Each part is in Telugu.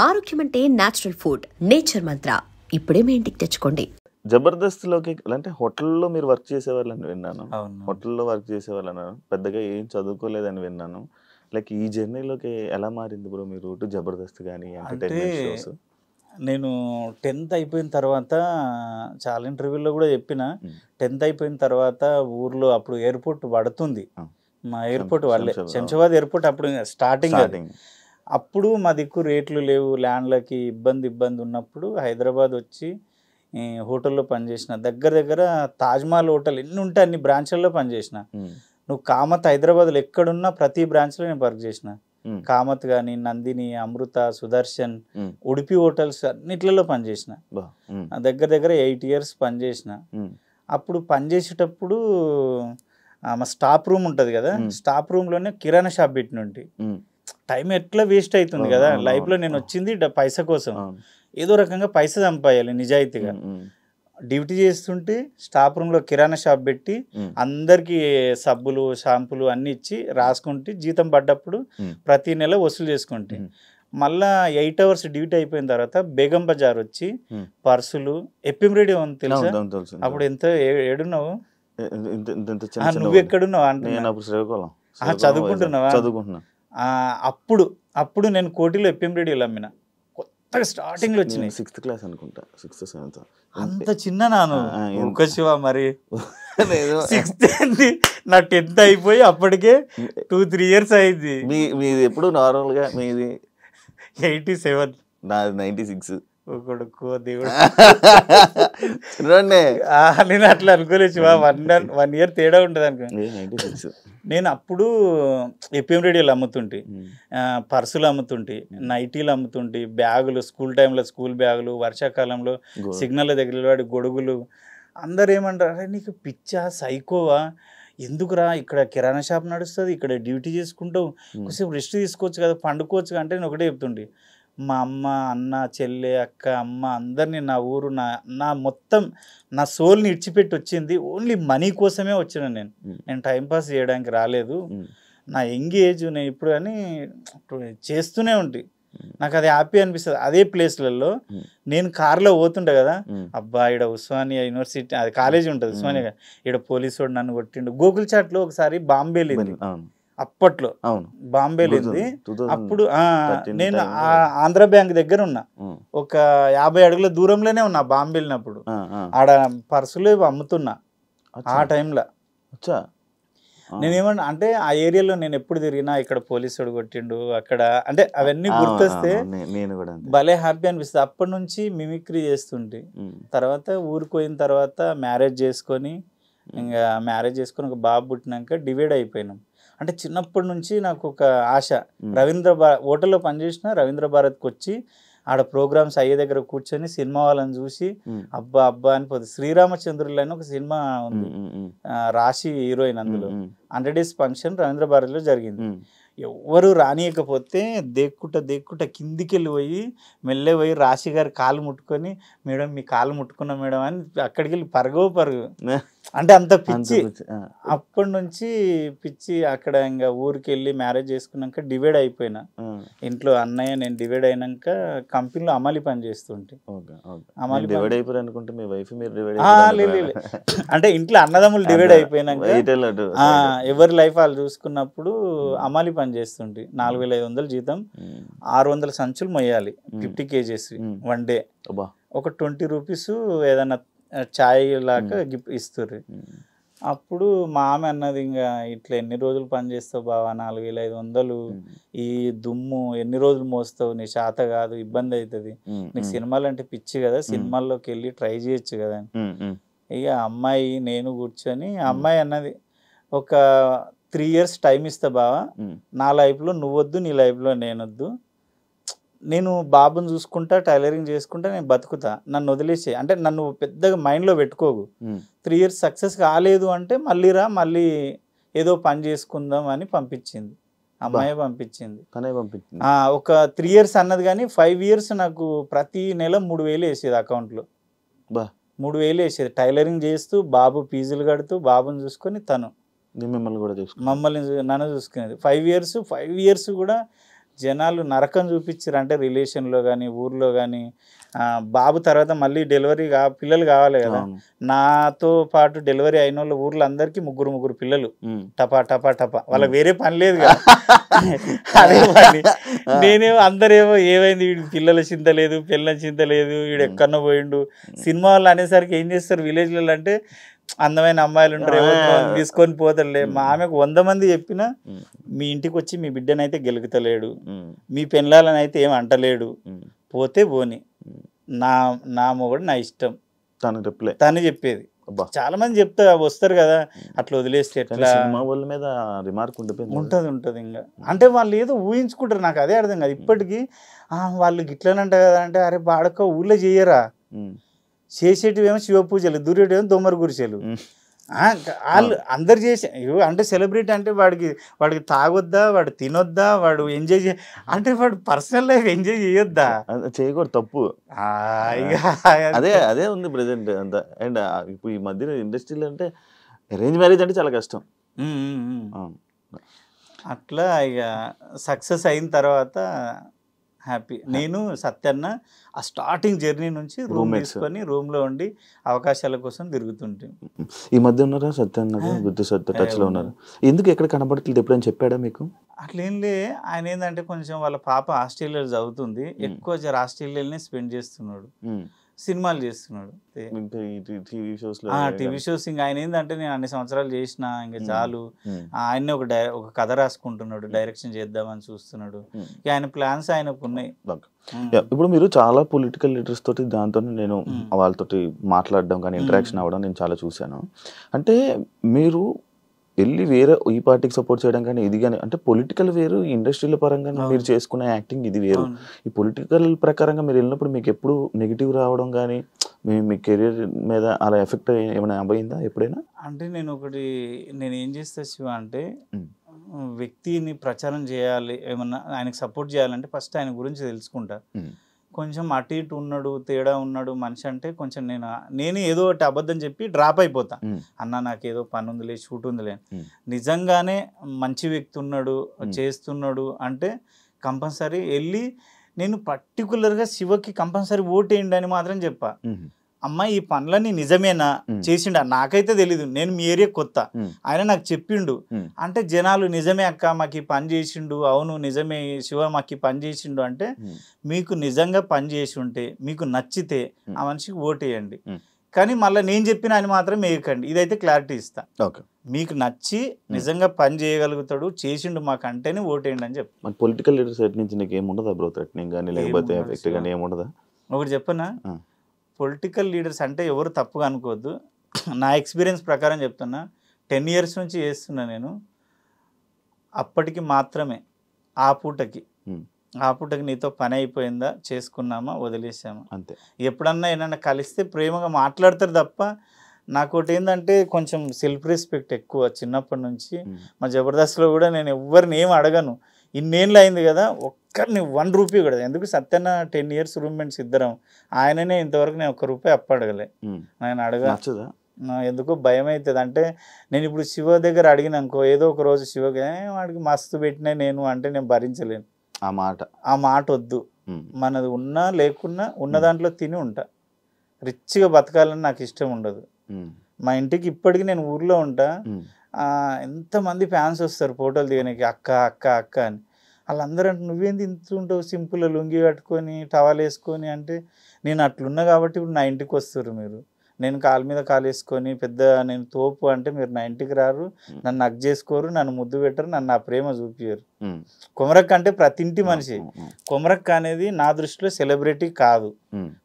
ఆరోగ్యం అంటే న్యాచురల్ ఫుడ్, నేచర్ మంత్ర. ఇప్పుడే మీ ఇంటికి తెచ్చుకోండి. జబర్దస్త్లోకి అంటే హోటల్లో మీరు వర్క్ చేసేవాళ్ళని విన్నాను. అవును. హోటల్లో వర్క్ చేసేవాళ్ళని పెద్దగా ఏం చదువుకోలేదని విన్నాను. లైక్ ఈ జర్నీలోకి ఎలా మారింది బ్రో మీ రూట్? జబర్దస్త్ కానీ ఎంటర్టైన్మెంట్ షోస్? నేను 10th అయిపోయిన తర్వాత చాలా ఇంటర్వ్యూలో కూడా చెప్పిన, 10th అయిపోయిన తర్వాత ఊర్లో అప్పుడు ఎయిర్పోర్ట్ పడుతుంది. మా ఎయిర్పోర్ట్ వాళ్ళే శంషాబాద్ ఎయిర్పోర్ట్ అప్పుడు స్టార్టింగ్. అప్పుడు మా దిక్కు రేట్లు లేవు, ల్యాండ్లకి ఇబ్బంది ఉన్నప్పుడు హైదరాబాద్ వచ్చి హోటల్లో పనిచేసిన. దగ్గర తాజ్మహల్ హోటల్ ఎన్ని ఉంటే అన్ని బ్రాంచ్లలో పనిచేసిన. నువ్వు కామత్ హైదరాబాద్లో ఎక్కడున్నా ప్రతి బ్రాంచ్లో నేను వర్క్ చేసిన. కామత్ కానీ, నందిని, అమృత, సుదర్శన్, ఉడిపి హోటల్స్ అన్నిట్లలో పనిచేసిన. దగ్గర 8 years పనిచేసిన. అప్పుడు పనిచేసేటప్పుడు మా స్టాఫ్ రూమ్ ఉంటుంది కదా, స్టాఫ్ రూమ్లోనే కిరాణా షాప్ పెట్టినండి. టైం ఎట్లా వేస్ట్ అవుతుంది కదా లైఫ్లో. నేను వచ్చింది పైసా కోసం, ఏదో రకంగా పైసా సంపాయాలి నిజాయితీగా. డ్యూటీ చేస్తుంటే స్టాఫ్ రూమ్లో కిరాణా షాప్ పెట్టి అందరికీ సబ్బులు, షాంపులు అన్నీ ఇచ్చి రాసుకుంటే జీతం పడ్డప్పుడు ప్రతి నెల వసూలు చేసుకుంటే, మళ్ళా 8 hours డ్యూటీ అయిపోయిన తర్వాత బేగం బజార్ వచ్చి పర్సులు, ఎఫ్ఎం రేడియో అని తెలుసా? అప్పుడు ఎంత ఏడున్నావు నువ్వు, ఎక్కడున్నావు అంటే చదువుకుంటున్నావా? అప్పుడు నేను కోటిలో ఎఫ్ఎం రేడియోలు అమ్మిన. కొత్తగా స్టార్టింగ్ లో వచ్చినాయి. 6th class అనుకుంటా, 6th 7th. అంత చిన్న నాను శివ. మరి 6th నా 10th అయిపోయి అప్పటికే 2-3 years అయింది. మీది ఎప్పుడు నార్మల్ గా? మీది 87, నాది 96. కొడుకు దేవుడు. నేను అట్లా అనుకోలేదు. 1 year తేడా ఉంటుంది అనుకో. నేను అప్పుడు ఎఫ్ఎం రేడియోలు అమ్ముతుంటే, పర్సులు అమ్ముతుంటే, నైటీలు అమ్ముతుంటే, బ్యాగులు, స్కూల్ టైంలో స్కూల్ బ్యాగులు, వర్షాకాలంలో సిగ్నల్ దగ్గర వాడి గొడుగులు. అందరు ఏమంటారు, అరే నీకు పిచ్చా, సైకోవా, ఎందుకురా ఇక్కడ కిరాణా షాప్ నడుస్తుంది, ఇక్కడ డ్యూటీ చేసుకుంటావు, కొంచెం రెస్ట్ తీసుకోవచ్చు కదా, పండుకోవచ్చు అంటే నేను ఒకటే చెప్తుండే. మా అమ్మ, అన్న, చెల్లె, అక్క, అమ్మ అందరినీ, నా ఊరు, నా మొత్తం నా సోల్ని ఇడిచిపెట్టి వచ్చింది ఓన్లీ మనీ కోసమే వచ్చిన. నేను టైంపాస్ చేయడానికి రాలేదు. నా యంగ్ ఏజ్ నేను ఇప్పుడు అని చేస్తూనే ఉంటే నాకు అది హ్యాపీ అనిపిస్తుంది. అదే ప్లేస్లలో నేను కార్లో పోతుంటా కదా, అబ్బా ఇక్కడ ఉస్మానియా యూనివర్సిటీ, అది కాలేజీ ఉంటుంది ఉస్మానియా, ఇక్కడ పోలీసు వాడు నన్ను కొట్టిండు. గోకుల్ చాట్లో ఒకసారి బాంబే లేని, అప్పట్లో బాంబే లేని. అప్పుడు నేను ఆంధ్ర బ్యాంక్ దగ్గర ఉన్నా, ఒక 50 అడుగుల దూరంలోనే ఉన్నా బాంబే వెళ్ళినప్పుడు. ఆడ పర్సులు అమ్ముతున్నా ఆ టైంలో. నేనేమన్నా అంటే ఆ ఏరియాలో నేను ఎప్పుడు తిరిగినా ఇక్కడ పోలీసు వాడు కొట్టిండు అక్కడ అంటే అవన్నీ గుర్తొస్తే భలే హ్యాపీ అనిపిస్తుంది. అప్పటి నుంచి మిమిక్రీ చేస్తుంటే, తర్వాత ఊరికి పోయిన తర్వాత మ్యారేజ్ చేసుకొని ఒక బాబు పుట్టినాక డివైడ్ అయిపోయినాం. అంటే చిన్నప్పటి నుంచి నాకు ఒక ఆశ. హోటల్లో పనిచేసిన రవీంద్ర భారత్కి వచ్చి ఆడ ప్రోగ్రామ్స్ అయ్యే దగ్గర కూర్చొని సినిమా వాళ్ళని చూసి అబ్బా అని పోతుంది. శ్రీరామచంద్రులు అని ఒక సినిమా ఉంది, రాశి హీరోయిన్. అందులో 100 days ఫంక్షన్ రవీంద్ర భారతిలో జరిగింది. ఎవ్వరు రానియకపోతే దేక్కుంట కిందికి వెళ్ళి పోయి మెల్లె పోయి రాశి గారి కాలు ముట్టుకొని, మేడం మీ కాలు ముట్టుకున్నా మేడం అని అక్కడికి వెళ్ళి పరుగు అంటే అంత పిచ్చి. అప్పటి నుంచి పిచ్చి. అక్కడ ఇంకా ఊరికి వెళ్ళి మ్యారేజ్ చేసుకున్నాక డివైడ్ అయిపోయినా. ఇంట్లో అన్నయ్య నేను డివైడ్ అయినాక కంపెనీలో అమలు పని చేస్తుంటే, అంటే ఇంట్లో అన్నదమ్ములు డివైడ్ అయిపోయినాక ఎవరి లైఫ్ వాళ్ళు చూసుకున్నప్పుడు అమలు పని చేస్తుంటే 4500 జీతం, 600 సంచులు మొయ్యాలి, 50 kgs 1 day. ఒక 20 rupees ఏదన్నా ఛాయ్ లాగా ఇస్తారు. అప్పుడు మా ఆమె అన్నది, ఇంకా ఇట్లా ఎన్ని రోజులు పని చేస్తావు బావా, 4500 ఈ దుమ్ము ఎన్ని రోజులు మోస్తావు, నీ శాత కాదు, ఇబ్బంది అవుతుంది, నీకు సినిమాలు అంటే పిచ్చి కదా, సినిమాల్లోకి వెళ్ళి ట్రై చేయొచ్చు కదా. ఇక అమ్మాయి నేను కూర్చొని, అమ్మాయి అన్నది ఒక 3 years టైం ఇస్తా బావా, నా లైఫ్లో నువ్వొద్దు, నీ లైఫ్లో నేనొద్దు, నేను బాబుని చూసుకుంటా, టైలరింగ్ చేసుకుంటా, నేను బతుకుతా, నన్ను వదిలేసే అంటే నన్ను పెద్దగా మైండ్లో పెట్టుకోకు. 3 years సక్సెస్ కాలేదు అంటే మళ్ళీ రా, మళ్ళీ ఏదో పని చేసుకుందాం అని పంపించింది అమ్మాయి. పంపించింది ఒక 3 years అన్నది. కానీ 5 years నాకు ప్రతి నెల 3000 వేసేది అకౌంట్లో. 3000 వేసేది టైలరింగ్ చేస్తూ, బాబు ఫీజులు కడుతూ, బాబుని చూసుకొని తను మిమ్మల్ని కూడా నన్ను చూసుకునేది. 5 years కూడా జనాలు నరకం చూపించారు అంటే రిలేషన్లో కానీ ఊర్లో కానీ బాబు తర్వాత మళ్ళీ డెలివరీ పిల్లలు కావాలి కదా. నాతో పాటు డెలివరీ అయిన వాళ్ళ ఊర్లో అందరికీ ముగ్గురు పిల్లలు టపా టపా టపా, వాళ్ళకి వేరే పని లేదు కదా. అదే పని. నేనేమో అందరేమో ఏమైంది వీడికి పిల్లల చింత లేదు, పిల్లల చింత లేదు, వీడు ఎక్కడో పోయిండు. సినిమా వాళ్ళు అనేసరికి ఏం చేస్తారు విలేజ్లలో అంటే అందమైన అమ్మాయిలు ఉంటారు, తీసుకొని పోతారులే. మా ఆమెకు 100 మంది చెప్పినా మీ ఇంటికి వచ్చి మీ బిడ్డనైతే గెలుగుతలేడు, మీ పెళ్ళాలని అయితే ఏం అంటలేడు, పోతే పోని, నా మొగుడు నా ఇష్టం తను చెప్పేది. చాలా మంది చెప్తా వస్తారు కదా, అట్లా వదిలేస్తే ఎట్లా మీద రిమార్క్ ఉంటది. ఇంకా అంటే వాళ్ళు ఏదో ఊహించుకుంటారు, నాకు అదే అర్థం కాదు ఇప్పటికీ. వాళ్ళు గిట్లనంట కదా అంటే, అరే బాడక ఊళ్ళో చెయ్యరా, చేసేటివేమో శివ పూజలు, దూరేటివేమో దొమ్మర గురిసెలు. వాళ్ళు అందరు చేసే అంటే సెలబ్రిటీ అంటే వాడికి తాగొద్దా, వాడు తినొద్దా, వాడు ఎంజాయ్ అంటే వాడు పర్సనల్ లైఫ్ ఎంజాయ్ చేయొద్దా, చేయకూడదు, తప్పు. అదే ఉంది ప్రెసెంట్ అంతా. అండ్ ఇప్పుడు ఈ మధ్య ఇండస్ట్రీలో అంటే అరేంజ్ మ్యారేజ్ అంటే చాలా కష్టం. అట్లా ఇక సక్సెస్ అయిన తర్వాత హ్యాపీ. నేను సత్యన్న ఆ స్టార్టింగ్ జర్నీ నుంచి రూమ్ తీసుకొని రూమ్లో ఉండి అవకాశాల కోసం తిరుగుతుంటే. ఈ మధ్య ఉన్నారా సత్యన్న, గుర్తు సత్య టచ్ లో ఉన్నారు? ఎందుకు ఎక్కడ కనబడట్లేదు, ఎప్పుడైనా చెప్పాడా మీకు? అట్లేంలే, ఆయన ఏంటంటే కొంచెం వాళ్ళ పాప ఆస్ట్రేలియాలో చదువుతుంది, ఎక్కువ ఆస్ట్రేలియాలోనే స్పెండ్ చేస్తున్నాడు, సినిమాలు చేస్తున్నాడు, టీవీ షోస్. ఇంకా ఆయన ఏంటంటే నేను అన్ని సంవత్సరాలు చేసిన ఇంకా చాలు, ఆయన్ని ఒక కథ రాసుకుంటున్నాడు, డైరెక్షన్ చేద్దామని చూస్తున్నాడు. ఆయన ప్లాన్స్ ఆయనకు ఉన్నాయి. ఇప్పుడు మీరు చాలా పొలిటికల్ లీడర్స్ తోటి దాంతో నేను వాళ్ళతోటి మాట్లాడడం కానీ ఇంటరాక్షన్ అవ్వడం నేను చాలా చూశాను. అంటే మీరు వెళ్ళి వేరే ఈ పార్టీకి సపోర్ట్ చేయడం కానీ ఇది కానీ అంటే పొలిటికల్ వేరు, ఇండస్ట్రీల పరంగా మీరు చేసుకునే యాక్టింగ్ ఇది వేరు. ఈ పొలిటికల్ ప్రకారంగా మీరు వెళ్ళినప్పుడు మీకు ఎప్పుడు నెగిటివ్ రావడం కానీ మీ కెరీర్ మీద అలా ఎఫెక్ట్ ఏమైనా అయిందా ఎప్పుడైనా? అంటే నేను ఏం చేస్తా శివ అంటే, వ్యక్తిని ప్రచారం చేయాలి, ఏమన్నా ఆయనకు సపోర్ట్ చేయాలంటే ఫస్ట్ ఆయన గురించి తెలుసుకుంటా. కొంచెం అటు ఇటు ఉన్నాడు, తేడా ఉన్నాడు మనిషి అంటే కొంచెం నేను ఏదో ఒకటి అబద్ధం చెప్పి డ్రాప్ అయిపోతా. అన్న నాకు ఏదో పని ఉందిలే, షూట్ ఉందిలే. నిజంగానే మంచి వ్యక్తి ఉన్నాడు, చేస్తున్నాడు అంటే కంపల్సరీ వెళ్ళి నేను పర్టికులర్గా శివకి కంపల్సరీ ఓటేయండి అని మాత్రం చెప్పా. అమ్మ ఈ పనులన్నీ నిజమేనా చేసిండా, నాకైతే తెలీదు, నేను మీ ఏరియా కొత్త, ఆయన నాకు చెప్పిండు అంటే జనాలు నిజమే అక్క మాకు ఈ పని చేసిండు, అవును నిజమే శివ మాకు ఈ పని చేసిండు అంటే, మీకు నిజంగా పని చేసి ఉంటే మీకు నచ్చితే ఆ మనిషికి ఓటేయండి. కానీ మళ్ళీ నేను చెప్పిన ఆయన మాత్రం వేయకండి, ఇదైతే క్లారిటీ ఇస్తా. మీకు నచ్చి నిజంగా పని చేయగలుగుతాడు, చేసిండు మాకు అంటేనే ఓటేయండి అని చెప్పి. పొలిటికల్ లీడర్ సైడ్ నుంచి నీకు ఏముండదా బ్రో, థ్రెటనింగ్ కానీ లేకపోతే ఎఫెక్ట్ కానీ ఏముండదా? ఒకటి చెప్పనా, పొలిటికల్ లీడర్స్ అంటే ఎవరు తప్పుగా అనుకోవద్దు, నా ఎక్స్పీరియన్స్ ప్రకారం చెప్తున్నా. 10 years నుంచి చేస్తున్నా నేను. అప్పటికి మాత్రమే ఆ పూటకి నీతో పని అయిపోయిందా, చేసుకున్నామా, వదిలేసామా అంతే. ఎప్పుడన్నా ఏమన్నా కలిస్తే ప్రేమగా మాట్లాడతారు తప్ప. నాకోటి ఏంటంటే కొంచెం సెల్ఫ్ రెస్పెక్ట్ ఎక్కువ చిన్నప్పటి నుంచి. మా జబర్దస్త్లో కూడా నేను ఎవరిని ఏం అడగను, ఇన్నేళ్ళు అయింది కదా, ఒక్కరిని 1 రూపీ కూడా. ఎందుకు సత్యన్న 10 years రూమ్మేట్స్ ఇద్దరం, ఆయననే ఇంతవరకు నేను 1 రూపాయి అప్పు అడగలే. నేను ఎందుకో భయం అవుతుంది. అంటే నేను ఇప్పుడు శివ దగ్గర అడిగినానుకో, ఏదో ఒక రోజు శివకి వాడికి మస్తు పెట్టినా నేను అంటే నేను భరించలేను. ఆ మాట వద్దు. మనది ఉన్నా లేకున్నా ఉన్న దాంట్లో తిని ఉంటా. రిచ్గా బతకాలని నాకు ఇష్టం ఉండదు. మా ఇంటికి ఇప్పటికీ నేను ఊర్లో ఉంటా, ఎంతమంది ఫ్యాన్స్ వస్తారు ఫోటోలు దిగడానికి, అక్క అక్క అక్క అని. వాళ్ళందరూ అంటే నువ్వేంది ఇంత ఉంటావు సింపుల్గా లుంగి కట్టుకొని టవల్ వేసుకొని అంటే, నేను అట్లున్నా కాబట్టి ఇప్పుడు నా ఇంటికి వస్తారు మీరు. నేను కాలు మీద కాలు వేసుకొని పెద్ద నేను తోపు అంటే మీరు నా ఇంటికి రారు, నన్ను హగ్ చేసుకోరు, నన్ను ముద్దు పెట్టరు, నన్ను నా ప్రేమ చూపించరు. కొమరక్క అంటే ప్రతి ఇంటి మనిషి. కొమరక్క అనేది నా దృష్టిలో సెలబ్రిటీ కాదు,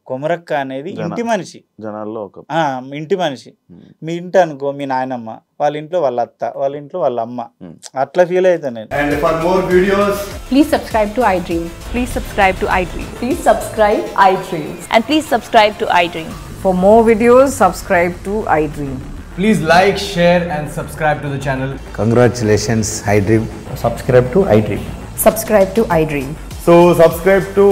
కొమరక్క అనేది ఇంటి మనిషి, జనాల్లో ఇంటి మనిషి. మీ ఇంటి అనుకో మీ నాయనమ్మ, వాళ్ళ ఇంట్లో వాళ్ళ అత్త, వాళ్ళ ఇంట్లో వాళ్ళ అమ్మ, అట్లా ఫీల్ అవుతా నేను. And for more videos, please subscribe to iDream. Please subscribe to iDream. Please subscribe iDream. And please subscribe to iDream. For more videos, subscribe to iDream. please like, share and subscribe to the channel. Congratulations, iDream. Subscribe to iDream. Subscribe to iDream. So subscribe to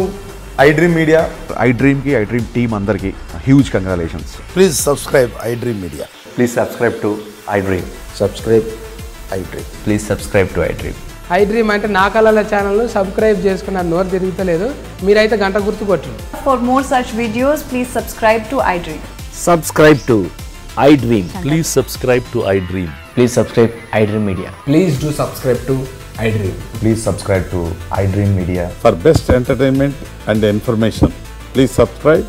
iDream Media. iDream ki iDream team andarki huge congratulations. Please subscribe iDream Media. Please subscribe to iDream. Subscribe iDream. Please subscribe to iDream. I dream అంటే నా కళల ఛానల్ను సబ్స్క్రైబ్ చేసుకున్న నోరు తిరుగుతలేదు. మీరైతే గంట గుర్తు కొట్టండి. For more such videos, please subscribe to iDream. Subscribe to iDream. Please subscribe to iDream. Please subscribe iDream Media. Please do subscribe to iDream. Please subscribe to iDream Media. For best entertainment and information, please subscribe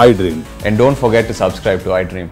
iDream. And don't forget to subscribe to iDream.